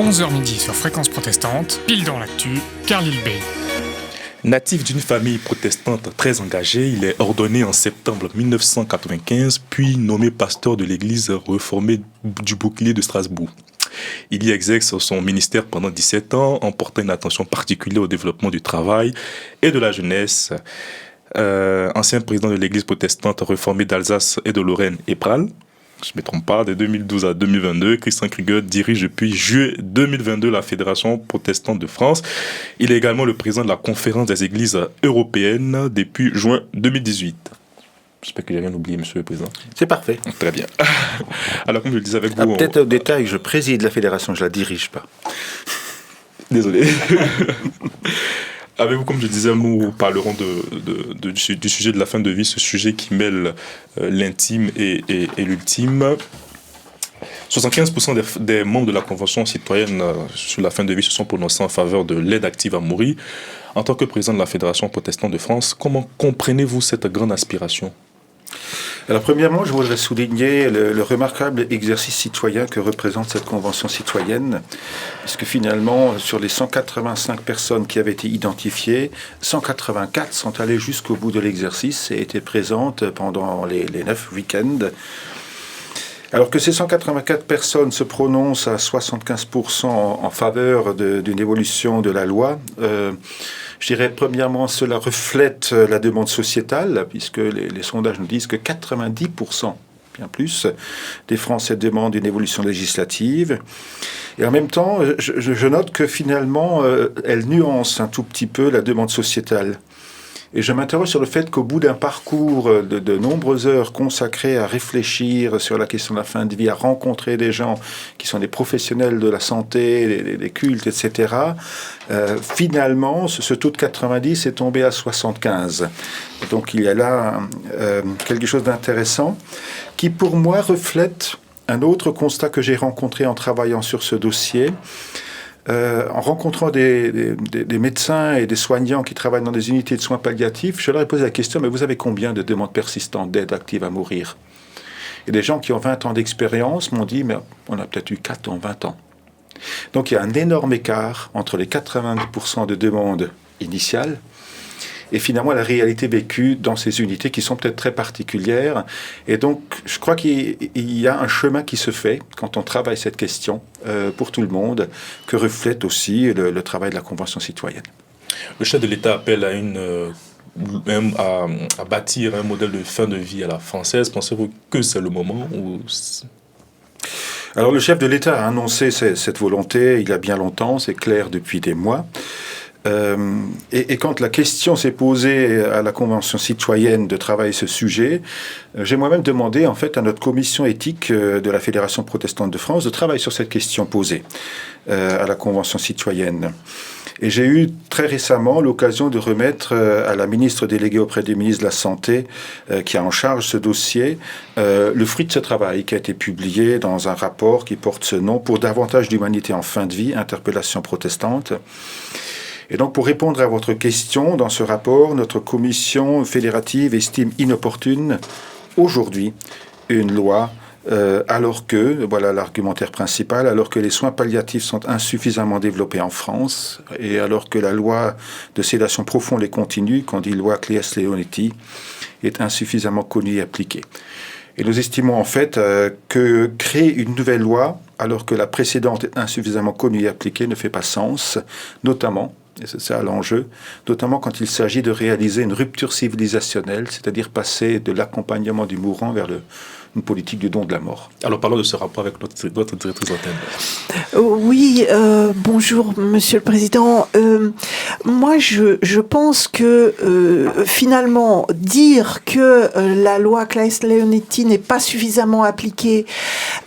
11h midi sur Fréquence Protestante, pile dans l'actu, Carlyle Bey. Natif d'une famille protestante très engagée, il est ordonné en septembre 1995, puis nommé pasteur de l'église réformée du Bouclier de Strasbourg. Il y exerce son ministère pendant 17 ans, en portant une attention particulière au développement du travail et de la jeunesse. Ancien président de l'église protestante réformée d'Alsace et de Lorraine, EPRAL, je ne me trompe pas, de 2012 à 2022, Christian Krieger dirige depuis juillet 2022 la Fédération protestante de France. Il est également le président de la Conférence des églises européennes depuis juin 2018. J'espère que j'ai rien oublié, monsieur le président. C'est parfait. Très bien. Alors, comme je le disais avec vous... Peut-être au détail, je préside la fédération, je ne la dirige pas. Désolé. Avec vous, comme je disais, nous parlerons du sujet de la fin de vie, ce sujet qui mêle l'intime et l'ultime. 75% des membres de la Convention citoyenne sur la fin de vie se sont prononcés en faveur de l'aide active à mourir. En tant que président de la Fédération protestante de France, comment comprenez-vous cette grande aspiration ? Alors premièrement, je voudrais souligner le remarquable exercice citoyen que représente cette convention citoyenne, puisque finalement, sur les 185 personnes qui avaient été identifiées, 184 sont allées jusqu'au bout de l'exercice et étaient présentes pendant les 9 week-ends. Alors que ces 184 personnes se prononcent à 75% en faveur d'une évolution de la loi, je dirais premièrement cela reflète la demande sociétale, puisque les sondages nous disent que 90%, bien plus, des Français demandent une évolution législative. Et en même temps, je note que finalement, elle nuance un tout petit peu la demande sociétale. Et je m'interroge sur le fait qu'au bout d'un parcours de nombreuses heures consacrées à réfléchir sur la question de la fin de vie, à rencontrer des gens qui sont des professionnels de la santé, des cultes, etc., finalement, ce taux de 90 est tombé à 75. Donc il y a là quelque chose d'intéressant qui, pour moi, reflète un autre constat que j'ai rencontré en travaillant sur ce dossier. En rencontrant des médecins et des soignants qui travaillent dans des unités de soins palliatifs, je leur ai posé la question, mais vous avez combien de demandes persistantes d'aide active à mourir ? Et des gens qui ont 20 ans d'expérience m'ont dit, mais on a peut-être eu 4 en 20 ans. Donc il y a un énorme écart entre les 90% de demandes initiales et finalement la réalité vécue dans ces unités qui sont peut-être très particulières. Et donc, je crois qu'il y a un chemin qui se fait quand on travaille cette question pour tout le monde, que reflète aussi le travail de la Convention citoyenne. Le chef de l'État appelle à bâtir un modèle de fin de vie à la française. Pensez-vous que c'est le moment où... Alors, le chef de l'État a annoncé cette volonté il y a bien longtemps, c'est clair depuis des mois. Et quand la question s'est posée à la Convention citoyenne de travailler ce sujet, j'ai moi-même demandé en fait à notre commission éthique de la Fédération protestante de France de travailler sur cette question posée à la Convention citoyenne. Et j'ai eu très récemment l'occasion de remettre à la ministre déléguée auprès des ministres de la Santé, qui a en charge ce dossier, le fruit de ce travail qui a été publié dans un rapport qui porte ce nom, Pour davantage d'humanité en fin de vie, interpellation protestante. Et donc, pour répondre à votre question, dans ce rapport, notre commission fédérative estime inopportune, aujourd'hui, une loi, alors que, voilà l'argumentaire principal, alors que les soins palliatifs sont insuffisamment développés en France, et alors que la loi de sédation profonde et continue, qu'on dit loi Claes-Leonetti, est insuffisamment connue et appliquée. Et nous estimons en fait que créer une nouvelle loi, alors que la précédente est insuffisamment connue et appliquée, ne fait pas sens, notamment, et c'est ça l'enjeu, notamment quand il s'agit de réaliser une rupture civilisationnelle, c'est-à-dire passer de l'accompagnement du mourant vers une politique du don de la mort. Alors parlons de ce rapport avec notre directrice antenne. Oui, bonjour Monsieur le Président. Moi, je pense que finalement, dire que la loi Claes-Leonetti n'est pas suffisamment appliquée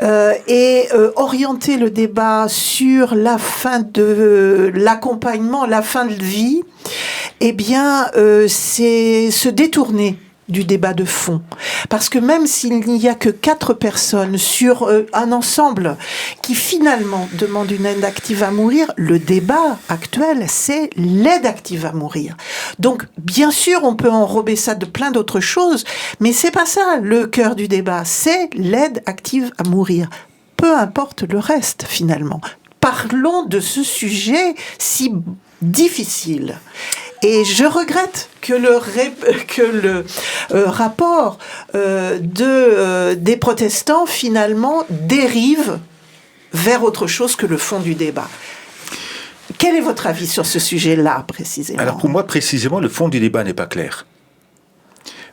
et orienter le débat sur la fin de l'accompagnement, la fin de vie, eh bien, c'est se détourner du débat de fond. Parce que même s'il n'y a que 4 personnes sur un ensemble qui finalement demandent une aide active à mourir, le débat actuel, c'est l'aide active à mourir. Donc, bien sûr, on peut enrober ça de plein d'autres choses, mais c'est pas ça le cœur du débat, c'est l'aide active à mourir. Peu importe le reste, finalement. parlons de ce sujet si difficile. Et je regrette que le rapport des protestants, finalement, dérive vers autre chose que le fond du débat. Quel est votre avis sur ce sujet-là, précisément ? Alors, pour moi, précisément, le fond du débat n'est pas clair.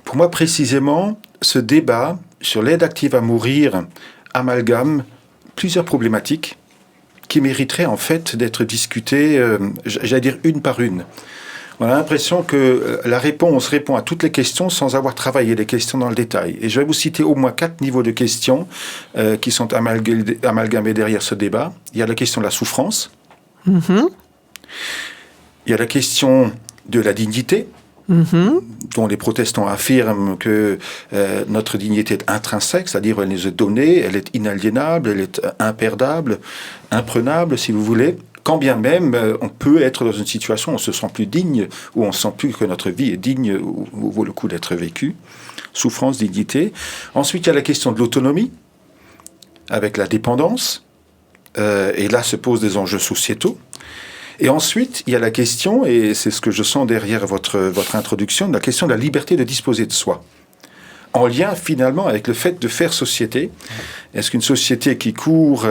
Pour moi, précisément, ce débat sur l'aide active à mourir amalgame plusieurs problématiques qui mériteraient, en fait, d'être discutées, j'allais dire, une par une. On a l'impression que la réponse répond à toutes les questions sans avoir travaillé les questions dans le détail. Et je vais vous citer au moins 4 niveaux de questions qui sont amalgamés derrière ce débat. Il y a la question de la souffrance. Il y a la question de la dignité, dont les protestants affirment que notre dignité est intrinsèque, c'est-à-dire elle nous est donnée, elle est inaliénable, elle est imperdable, imprenable, si vous voulez. Quand bien même, on peut être dans une situation où on se sent plus digne, où on ne sent plus que notre vie est digne, où vaut le coup d'être vécue. Souffrance, dignité. Ensuite, il y a la question de l'autonomie, avec la dépendance. Et là se posent des enjeux sociétaux. Et ensuite, il y a la question, et c'est ce que je sens derrière votre introduction, la question de la liberté de disposer de soi. En lien finalement avec le fait de faire société. Est-ce qu'une société qui court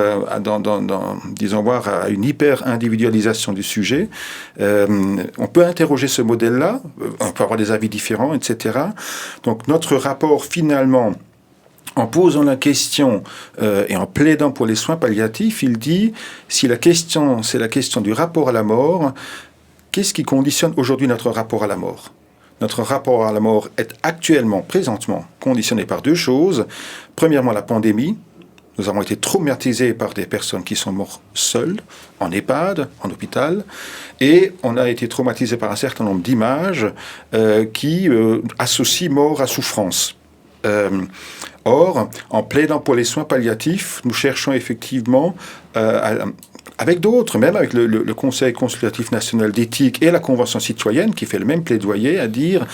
disons voir à une hyper-individualisation du sujet, on peut interroger ce modèle-là, on peut avoir des avis différents, etc. Donc notre rapport finalement, en posant la question et en plaidant pour les soins palliatifs, il dit, si la question, c'est la question du rapport à la mort, qu'est-ce qui conditionne aujourd'hui notre rapport à la mort ? Notre rapport à la mort est actuellement, présentement, conditionné par 2 choses. Premièrement, la pandémie. Nous avons été traumatisés par des personnes qui sont mortes seules, en EHPAD, en hôpital. Et on a été traumatisés par un certain nombre d'images qui associent mort à souffrance. Or, en plaidant pour les soins palliatifs, nous cherchons effectivement, avec d'autres, même avec le Conseil consultatif national d'éthique et la Convention citoyenne, qui fait le même plaidoyer, à dire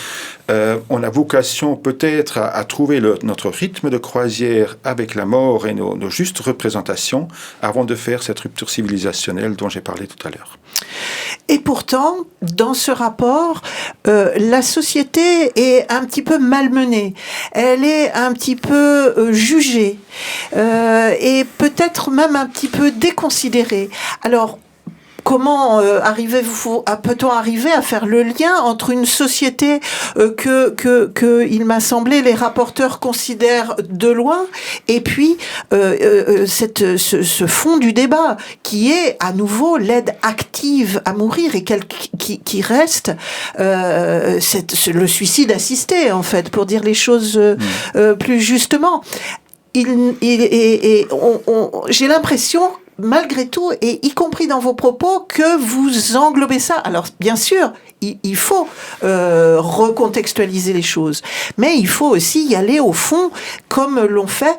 on a vocation peut-être à trouver notre rythme de croisière avec la mort et nos justes représentations avant de faire cette rupture civilisationnelle dont j'ai parlé tout à l'heure. Et pourtant, dans ce rapport, la société est un petit peu malmenée. Elle est un petit peu jugée et peut-être même un petit peu déconsidérée. Alors, comment peut-on arriver à faire le lien entre une société que il m'a semblé, les rapporteurs considèrent de loin, et puis ce fond du débat, qui est à nouveau l'aide active à mourir, et qui reste le suicide assisté, en fait, pour dire les choses plus justement. J'ai l'impression, malgré tout, et y compris dans vos propos, que vous englobez ça. Alors, bien sûr, il faut recontextualiser les choses, mais il faut aussi y aller au fond, comme l'ont fait,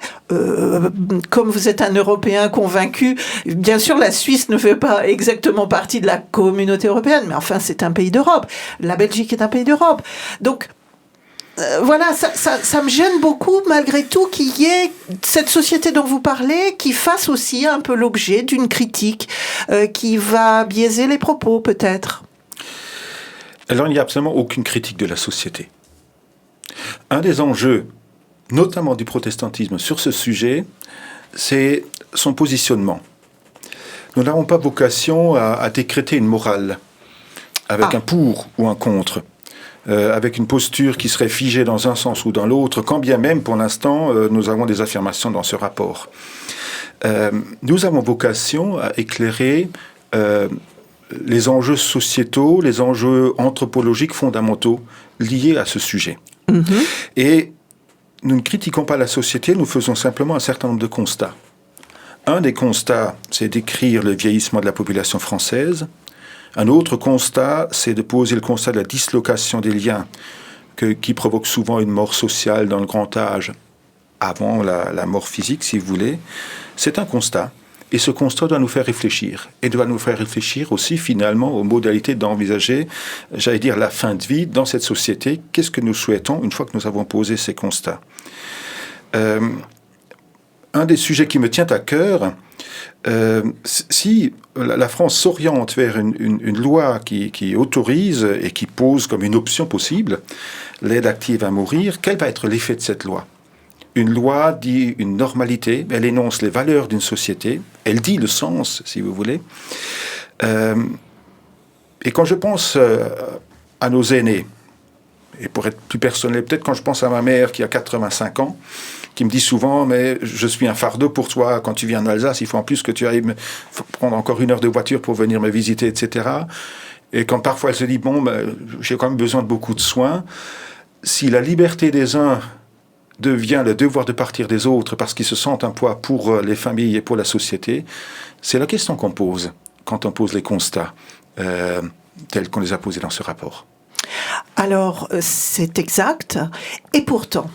comme vous êtes un Européen convaincu. Bien sûr, la Suisse ne fait pas exactement partie de la communauté européenne, mais enfin, c'est un pays d'Europe. La Belgique est un pays d'Europe. Donc, voilà, ça me gêne beaucoup, malgré tout, qu'il y ait cette société dont vous parlez qui fasse aussi un peu l'objet d'une critique qui va biaiser les propos, peut-être. Alors, il n'y a absolument aucune critique de la société. Un des enjeux, notamment du protestantisme sur ce sujet, c'est son positionnement. Nous n'avons pas vocation à décréter une morale avec un pour ou un contre. Avec une posture qui serait figée dans un sens ou dans l'autre, quand bien même, pour l'instant, nous avons des affirmations dans ce rapport. Nous avons vocation à éclairer les enjeux sociétaux, les enjeux anthropologiques fondamentaux liés à ce sujet. Et nous ne critiquons pas la société, nous faisons simplement un certain nombre de constats. Un des constats, c'est d'écrire le vieillissement de la population française. Un autre constat, c'est de poser le constat de la dislocation des liens qui provoque souvent une mort sociale dans le grand âge, avant la mort physique, si vous voulez. C'est un constat. Et ce constat doit nous faire réfléchir. Et doit nous faire réfléchir aussi, finalement, aux modalités d'envisager, j'allais dire, la fin de vie dans cette société. Qu'est-ce que nous souhaitons une fois que nous avons posé ces constats ? Un des sujets qui me tient à cœur, si la France s'oriente vers une loi qui autorise et qui pose comme une option possible l'aide active à mourir, quel va être l'effet de cette loi ? Une loi dit une normalité, elle énonce les valeurs d'une société, elle dit le sens, si vous voulez. Et quand je pense à nos aînés, et pour être plus personnel, peut-être quand je pense à ma mère qui a 85 ans, qui me dit souvent, mais je suis un fardeau pour toi, quand tu viens en Alsace, il faut en plus que tu ailles prendre encore 1 heure de voiture pour venir me visiter, etc. Et quand parfois elle se dit, bon, j'ai quand même besoin de beaucoup de soins, si la liberté des uns devient le devoir de partir des autres parce qu'ils se sentent un poids pour les familles et pour la société, c'est la question qu'on pose quand on pose les constats tels qu'on les a posés dans ce rapport. Alors, c'est exact. Et pourtant,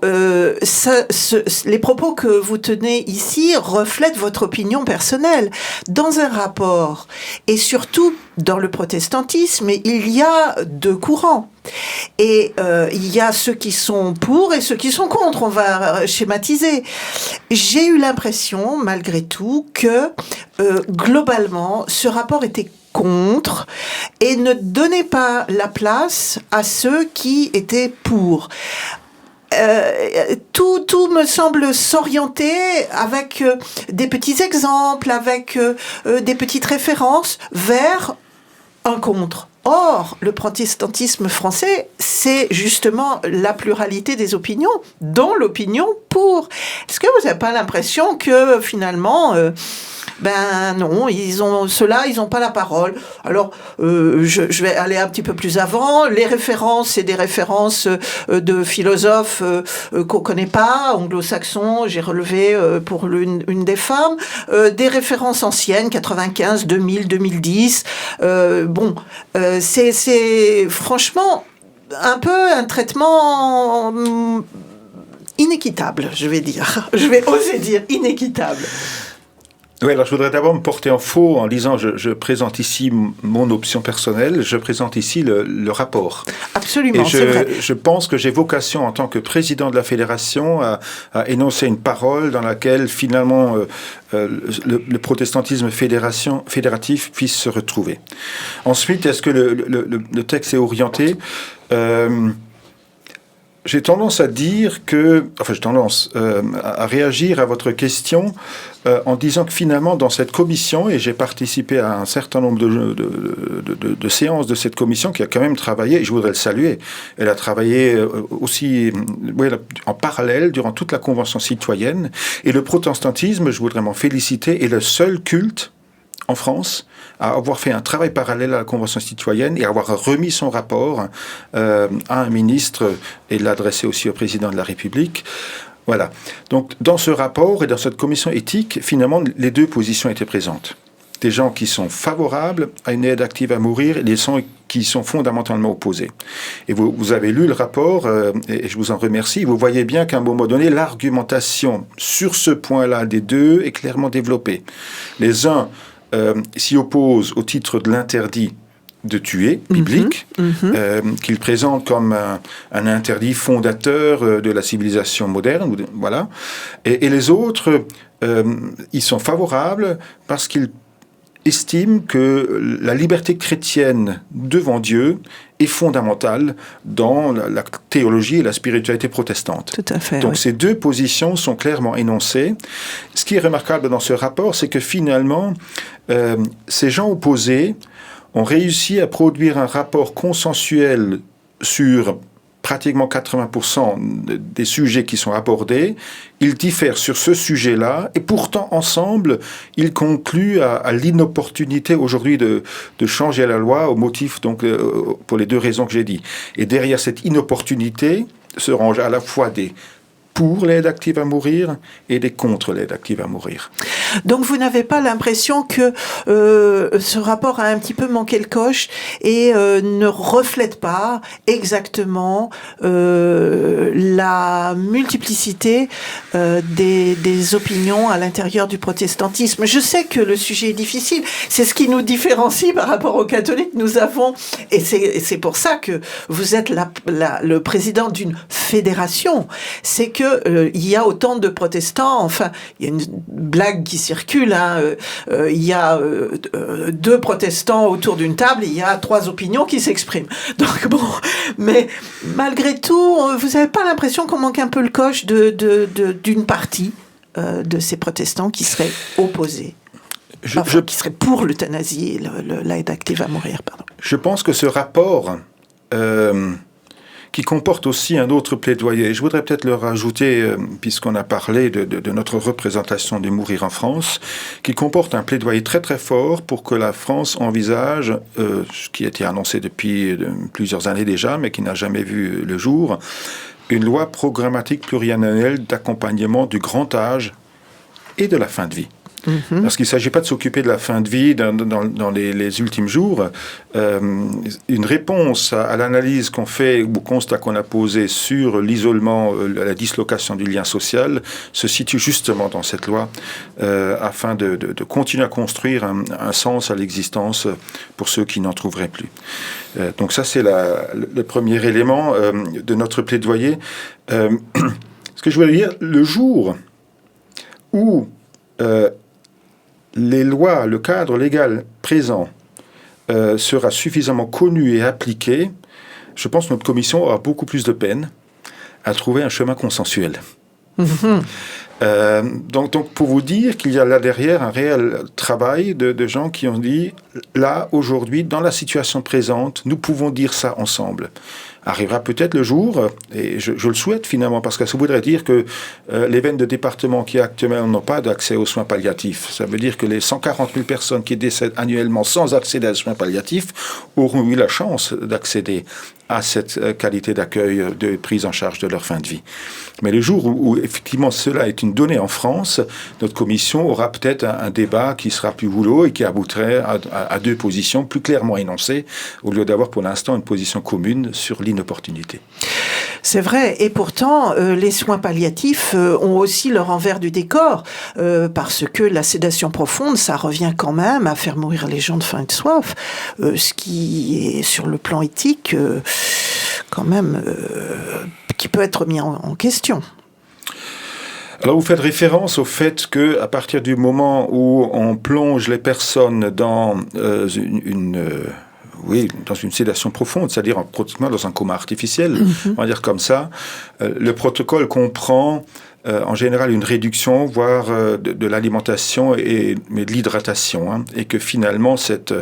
les propos que vous tenez ici reflètent votre opinion personnelle. Dans un rapport, et surtout dans le protestantisme, il y a 2 courants. Et il y a ceux qui sont pour et ceux qui sont contre, on va schématiser. J'ai eu l'impression, malgré tout, que globalement, ce rapport était contre et ne donnait pas la place à ceux qui étaient pour. Tout me semble s'orienter avec des petits exemples, avec des petites références vers un contre. Or, le protestantisme français, c'est justement la pluralité des opinions, dont l'opinion pour. Est-ce que vous n'avez pas l'impression que finalement... non, ils n'ont pas la parole. Alors, je vais aller un petit peu plus avant. Les références, c'est des références de philosophes qu'on connaît pas, anglo-saxons, j'ai relevé pour une des femmes, des références anciennes, 95, 2000, 2010. C'est franchement un peu un traitement inéquitable, je vais dire. Je vais oser dire inéquitable. Oui, alors je voudrais d'abord me porter en faux en disant je présente ici mon option personnelle, je présente ici le rapport. Absolument, et c'est vrai. Je pense que j'ai vocation en tant que président de la fédération à énoncer une parole dans laquelle finalement le protestantisme fédératif puisse se retrouver. Ensuite, est-ce que le texte est orienté j'ai tendance à dire à réagir à votre question en disant que finalement dans cette commission, et j'ai participé à un certain nombre de séances de cette commission qui a quand même travaillé, et je voudrais le saluer, elle a travaillé aussi en parallèle durant toute la Convention citoyenne, et le protestantisme, je voudrais m'en féliciter, est le seul culte en France à avoir fait un travail parallèle à la Convention citoyenne et à avoir remis son rapport à un ministre et l'adresser aussi au président de la République. Voilà. Donc, dans ce rapport et dans cette commission éthique, finalement, les 2 positions étaient présentes. Des gens qui sont favorables à une aide active à mourir et des gens qui sont fondamentalement opposés. Et vous avez lu le rapport, et je vous en remercie. Vous voyez bien qu'à un moment donné, l'argumentation sur ce point-là des 2 est clairement développée. Les uns s'y oppose au titre de l'interdit de tuer, biblique, qu'il présente comme un interdit fondateur de la civilisation moderne, voilà. Et les autres, ils sont favorables parce qu'ils estiment que la liberté chrétienne devant Dieu est fondamentale dans la théologie et la spiritualité protestante. Tout à fait. Donc oui. Ces 2 positions sont clairement énoncées. Ce qui est remarquable dans ce rapport, c'est que finalement, ces gens opposés ont réussi à produire un rapport consensuel sur pratiquement 80% des sujets qui sont abordés. Ils diffèrent sur ce sujet-là et pourtant, ensemble, ils concluent à l'inopportunité aujourd'hui de changer la loi au motif, donc, pour les 2 raisons que j'ai dit. Et derrière cette inopportunité se rangent à la fois des pour l'aide active à mourir et des contre l'aide active à mourir. Donc vous n'avez pas l'impression que ce rapport a un petit peu manqué le coche et ne reflète pas exactement la multiplicité des opinions à l'intérieur du protestantisme. Je sais que le sujet est difficile, c'est ce qui nous différencie par rapport aux catholiques. Nous avons, et c'est pour ça que vous êtes le président d'une fédération, c'est que que il y a autant de protestants. Enfin, il y a une blague qui circule. Il y a 2 protestants autour d'une table, et il y a 3 opinions qui s'expriment. Donc bon, mais malgré tout, vous n'avez pas l'impression qu'on manque un peu le coche d'une partie de ces protestants qui seraient opposés? Qui serait pour l'euthanasie, l'aide active à mourir, pardon. Je pense que ce rapport, qui comporte aussi un autre plaidoyer, je voudrais peut-être le rajouter, puisqu'on a parlé de notre représentation du mourir en France, qui comporte un plaidoyer très très fort pour que la France envisage, ce qui a été annoncé depuis plusieurs années déjà, mais qui n'a jamais vu le jour, une loi programmatique pluriannuelle d'accompagnement du grand âge et de la fin de vie. Parce qu'il ne s'agit pas de s'occuper de la fin de vie dans les ultimes jours. Une réponse à l'analyse qu'on fait, ou au constat qu'on a posé sur l'isolement, la dislocation du lien social, se situe justement dans cette loi, afin de continuer à construire un sens à l'existence pour ceux qui n'en trouveraient plus. Donc ça, c'est le premier élément de notre plaidoyer. Ce que je voulais dire, le jour où les lois, le cadre légal présent sera suffisamment connu et appliqué, je pense que notre commission aura beaucoup plus de peine à trouver un chemin consensuel. Donc pour vous dire qu'il y a là derrière un réel travail de gens qui ont dit, là, aujourd'hui, dans la situation présente, nous pouvons dire ça ensemble. Arrivera peut-être le jour, et je le souhaite finalement, parce que ça voudrait dire que les 22 départements qui actuellement n'ont pas d'accès aux soins palliatifs, ça veut dire que les 140 000 personnes qui décèdent annuellement sans accéder aux soins palliatifs auront eu la chance d'accéder à cette qualité d'accueil, de prise en charge de leur fin de vie. Mais le jour où effectivement cela est une donnée en France, notre commission aura peut-être un débat qui sera plus houleux et qui aboutirait à 2 positions plus clairement énoncées, au lieu d'avoir pour l'instant une position commune sur l'inopportunité. C'est vrai, et pourtant, les soins palliatifs ont aussi leur envers du décor, parce que la sédation profonde, ça revient quand même à faire mourir les gens de faim et de soif, ce qui est, sur le plan éthique, quand même, qui peut être mis en question. Alors vous faites référence au fait que à partir du moment où on plonge les personnes dans dans une sédation profonde, c'est-à-dire pratiquement dans un coma artificiel, on va dire comme ça, le protocole comprend en général une réduction, voire de l'alimentation mais de l'hydratation, et que finalement cette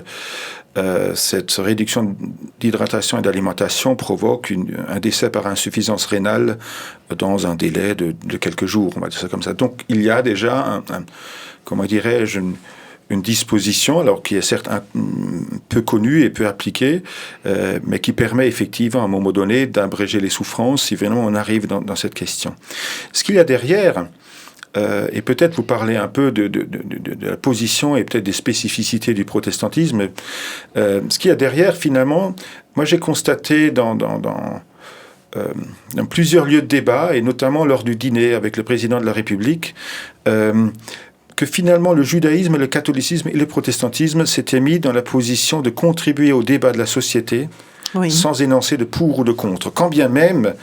réduction d'hydratation et d'alimentation provoque un décès par insuffisance rénale dans un délai de quelques jours, on va dire ça comme ça. Donc il y a déjà comment dirais-je, une disposition, alors qui est certes peu connue et peu appliquée, mais qui permet effectivement à un moment donné d'abréger les souffrances si vraiment on arrive dans cette question. Ce qu'il y a derrière, et peut-être vous parler un peu de la position et peut-être des spécificités du protestantisme, ce qu'il y a derrière finalement, moi j'ai constaté dans plusieurs lieux de débat, et notamment lors du dîner avec le président de la République, que finalement le judaïsme, le catholicisme et le protestantisme s'étaient mis dans la position de contribuer au débat de la société, sans énoncer de pour ou de contre. Quand bien même,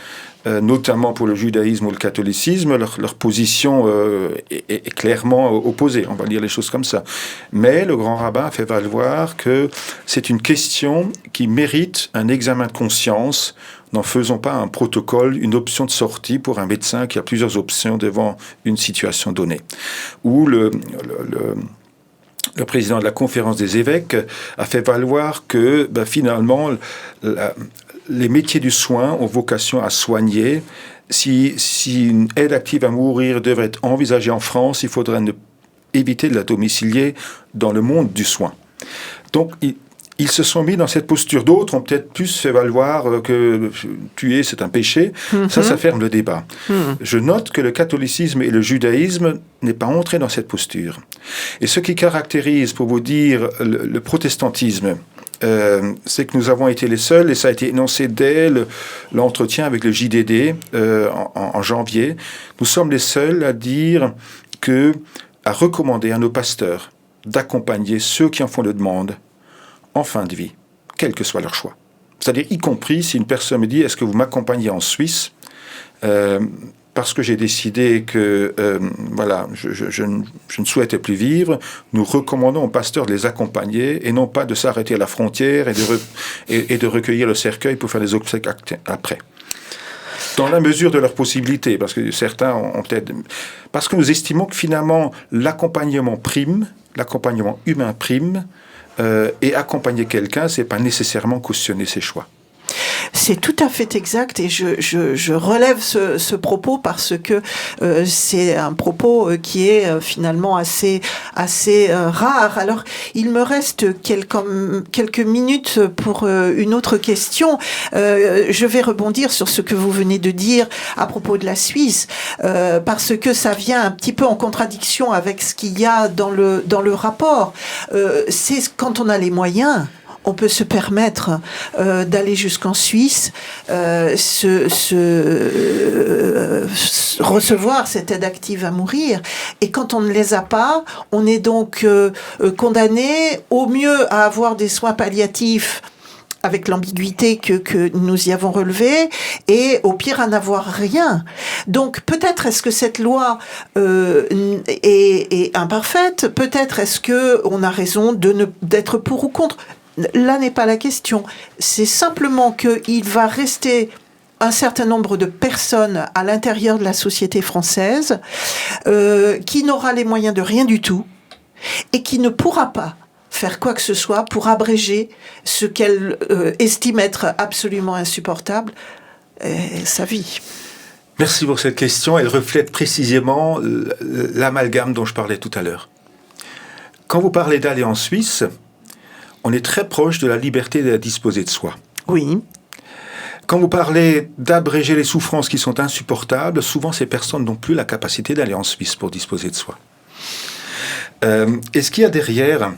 notamment pour le judaïsme ou le catholicisme, leur position est clairement opposée, on va dire les choses comme ça. Mais le grand rabbin a fait valoir que c'est une question qui mérite un examen de conscience. N'en faisons pas un protocole, une option de sortie pour un médecin qui a plusieurs options devant une situation donnée. Ou le président de la conférence des évêques a fait valoir que finalement les métiers du soin ont vocation à soigner. Si une aide active à mourir devrait être envisagée en France, il faudrait éviter de la domicilier dans le monde du soin. Donc ils se sont mis dans cette posture. D'autres ont peut-être plus fait valoir que tuer, c'est un péché. Ça ferme le débat. Je note que le catholicisme et le judaïsme n'est pas entré dans cette posture. Et ce qui caractérise, pour vous dire, le protestantisme, c'est que nous avons été les seuls, et ça a été énoncé dès l'entretien avec le JDD en janvier, nous sommes les seuls à recommander à nos pasteurs d'accompagner ceux qui en font la demande en fin de vie, quel que soit leur choix. C'est-à-dire, y compris si une personne me dit « Est-ce que vous m'accompagnez en Suisse ?» parce que j'ai décidé que je ne souhaitais plus vivre, nous recommandons aux pasteurs de les accompagner et non pas de s'arrêter à la frontière et de recueillir le cercueil pour faire les obsèques après. Dans la mesure de leurs possibilités, parce que certains ont peut-être... Parce que nous estimons que finalement, l'accompagnement humain prime, et accompagner quelqu'un, c'est pas nécessairement cautionner ses choix. C'est tout à fait exact et je relève ce propos parce que c'est un propos qui est finalement assez rare. Alors, il me reste quelques minutes pour une autre question. Je vais rebondir sur ce que vous venez de dire à propos de la Suisse parce que ça vient un petit peu en contradiction avec ce qu'il y a dans le rapport. C'est quand on a les moyens, on peut se permettre d'aller jusqu'en Suisse, recevoir cette aide active à mourir. Et quand on ne les a pas, on est donc condamné au mieux à avoir des soins palliatifs avec l'ambiguïté que nous y avons relevée, et au pire à n'avoir rien. Donc peut-être est-ce que cette loi est imparfaite, peut-être est-ce que on a raison d'être pour ou contre. Là n'est pas la question. C'est simplement qu'il va rester un certain nombre de personnes à l'intérieur de la société française qui n'aura les moyens de rien du tout et qui ne pourra pas faire quoi que ce soit pour abréger ce qu'elle estime être absolument insupportable, sa vie. Merci pour cette question. Elle reflète précisément l'amalgame dont je parlais tout à l'heure. Quand vous parlez d'aller en Suisse, on est très proche de la liberté de disposer de soi. Oui. Quand vous parlez d'abréger les souffrances qui sont insupportables, souvent ces personnes n'ont plus la capacité d'aller en Suisse pour disposer de soi. Et ce qu'il y a derrière,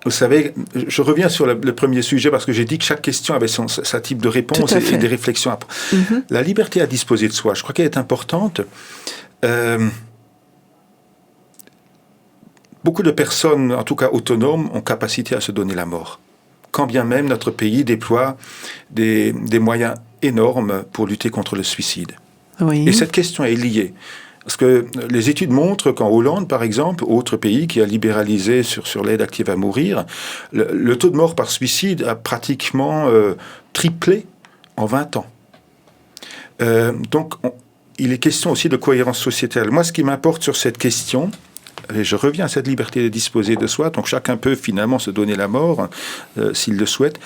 vous savez, je reviens sur le premier sujet parce que j'ai dit que chaque question avait sa type de réponse et des réflexions. Mm-hmm. La liberté à disposer de soi, je crois qu'elle est importante. Beaucoup de personnes, en tout cas autonomes, ont capacité à se donner la mort. Quand bien même notre pays déploie des moyens énormes pour lutter contre le suicide. Oui. Et cette question est liée. Parce que les études montrent qu'en Hollande, par exemple, autre pays qui a libéralisé sur l'aide active à mourir, le taux de mort par suicide a pratiquement triplé en 20 ans. Donc, il est question aussi de cohérence sociétale. Moi, ce qui m'importe sur cette question, et je reviens à cette liberté de disposer de soi, donc chacun peut finalement se donner la mort s'il le souhaite.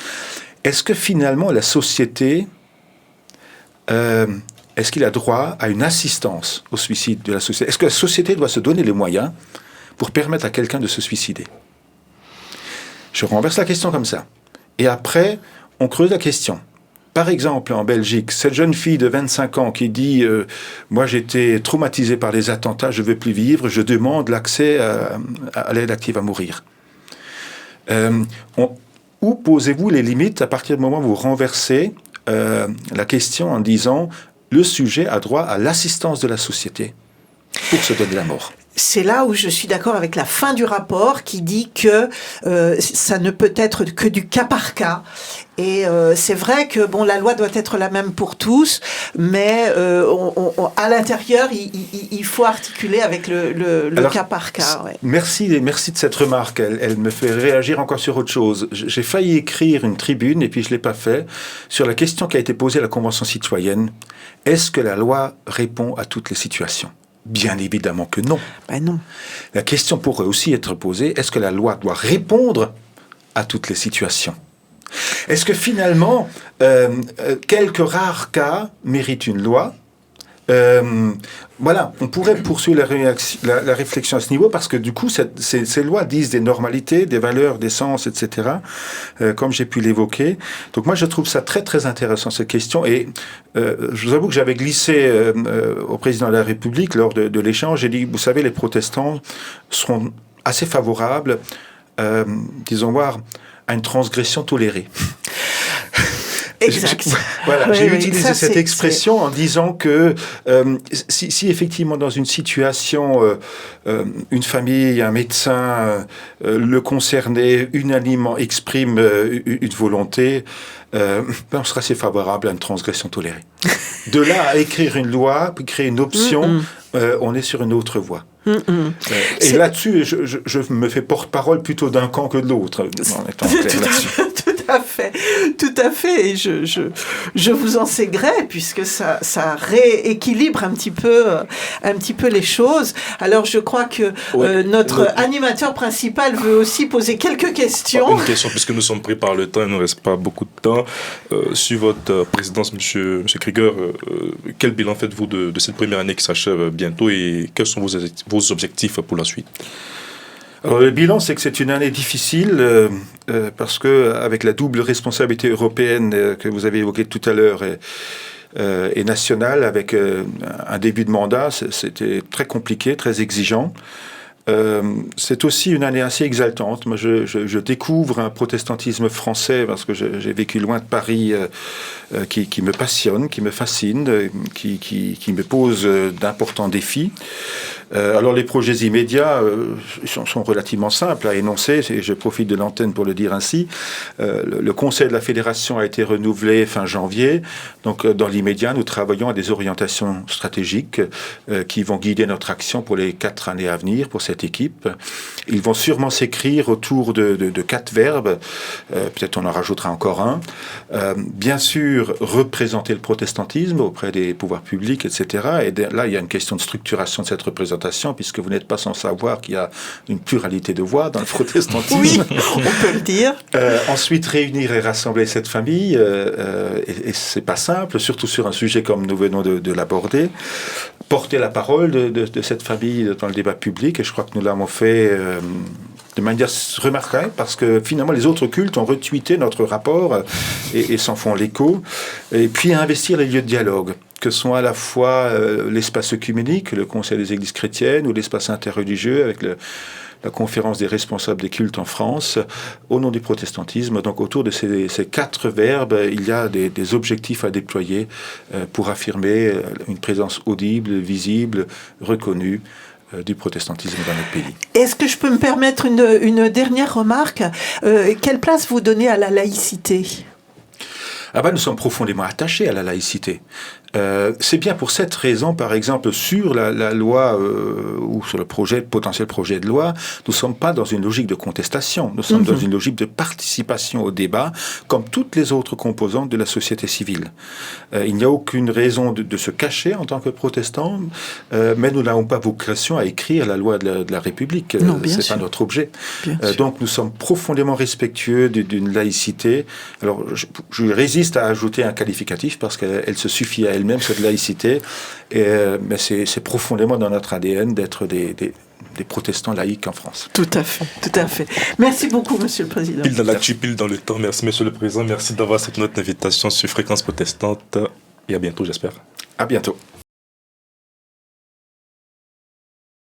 Est-ce que finalement la société, est-ce qu'il a droit à une assistance au suicide de la société? Est-ce que la société doit se donner les moyens pour permettre à quelqu'un de se suicider? Je renverse la question comme ça. Et après, on creuse la question. Par exemple, en Belgique, cette jeune fille de 25 ans qui dit « Moi, j'étais traumatisée par les attentats, je ne veux plus vivre, je demande l'accès à l'aide active à mourir. » Où posez-vous les limites à partir du moment où vous renversez la question en disant « Le sujet a droit à l'assistance de la société pour se donner la mort ». C'est là où je suis d'accord avec la fin du rapport qui dit que ça ne peut être que du cas par cas. Et c'est vrai que la loi doit être la même pour tous, mais à l'intérieur, il faut articuler avec le cas par cas. Ouais. Merci de cette remarque. Elle me fait réagir encore sur autre chose. J'ai failli écrire une tribune, et puis je ne l'ai pas fait, sur la question qui a été posée à la Convention citoyenne. Est-ce que la loi répond à toutes les situations ? Bien évidemment que non. Ben non. La question pourrait aussi être posée, est-ce que la loi doit répondre à toutes les situations ? Est-ce que finalement, quelques rares cas méritent une loi ? Voilà, on pourrait poursuivre la réflexion à ce niveau parce que du coup, ces lois disent des normalités, des valeurs, des sens, etc., comme j'ai pu l'évoquer. Donc moi, je trouve ça très, très intéressant, cette question. Et je vous avoue que j'avais glissé au président de la République lors de l'échange. J'ai dit, vous savez, les protestants seront assez favorables, disons voir, à une transgression tolérée. Exact. J'ai utilisé cette expression en disant que si effectivement dans une situation, une famille, un médecin, le concerné unanimement exprime une volonté, on sera assez favorable à une transgression tolérée. De là à écrire une loi, puis créer une option, on est sur une autre voie. Et là-dessus, je me fais porte-parole plutôt d'un camp que de l'autre, en étant clair là-dessus. Tout à fait. Et je vous en sais gré, puisque ça rééquilibre un petit peu les choses. Alors, je crois que notre animateur principal veut aussi poser quelques questions. Une question, puisque nous sommes pris par le temps, il ne nous reste pas beaucoup de temps. Sur votre présidence, Monsieur Krieger, quel bilan faites-vous de cette première année qui s'achève bientôt et quels sont vos objectifs pour la suite? Alors, le bilan, c'est que c'est une année difficile parce que avec la double responsabilité européenne que vous avez évoquée tout à l'heure et nationale, avec un début de mandat, c'était très compliqué, très exigeant. C'est aussi une année assez exaltante. Moi, je découvre un protestantisme français parce que j'ai vécu loin de Paris qui me passionne, qui me fascine, qui me pose d'importants défis. Alors les projets immédiats sont relativement simples à énoncer, et je profite de l'antenne pour le dire ainsi. Le conseil de la fédération a été renouvelé fin janvier, donc dans l'immédiat nous travaillons à des orientations stratégiques qui vont guider notre action pour les 4 années à venir pour cette équipe. Ils vont sûrement s'écrire autour de 4 verbes, peut-être on en rajoutera encore un. Bien sûr, représenter le protestantisme auprès des pouvoirs publics, etc. Et là, il y a une question de structuration de cette représentation, puisque vous n'êtes pas sans savoir qu'il y a une pluralité de voix dans le protestantisme. Oui, on peut le dire. Ensuite, réunir et rassembler cette famille, et c'est pas simple, surtout sur un sujet comme nous venons de l'aborder. Porter la parole de cette famille dans le débat public, et je crois que nous l'avons fait de manière remarquable, parce que finalement les autres cultes ont retweeté notre rapport et s'en font l'écho. Et puis investir les lieux de dialogue, que sont à la fois l'espace œcuménique, le Conseil des Églises chrétiennes, ou l'espace interreligieux avec la conférence des responsables des cultes en France, au nom du protestantisme. Donc autour de ces 4 verbes, il y a des objectifs à déployer pour affirmer une présence audible, visible, reconnue du protestantisme dans notre pays. Est-ce que je peux me permettre une dernière remarque? Quelle place vous donnez à la laïcité? Nous sommes profondément attachés à la laïcité. C'est bien pour cette raison, par exemple, sur la loi ou sur le potentiel projet de loi, nous ne sommes pas dans une logique de contestation, nous sommes dans une logique de participation au débat, comme toutes les autres composantes de la société civile. Il n'y a aucune raison de se cacher en tant que protestant, mais nous n'avons pas vocation à écrire la loi de la République. C'est pas notre objet. Donc nous sommes profondément respectueux d'une laïcité. Alors je résiste à ajouter un qualificatif parce qu'elle se suffit à elle-même, cette laïcité, mais c'est profondément dans notre ADN d'être des protestants laïcs en France. Tout à fait. Merci beaucoup, Monsieur le Président. Pile dans l'actu, pile dans le temps. Merci, Monsieur le Président. Merci d'avoir cette notre invitation sur Fréquence Protestante. Et à bientôt, j'espère. À bientôt.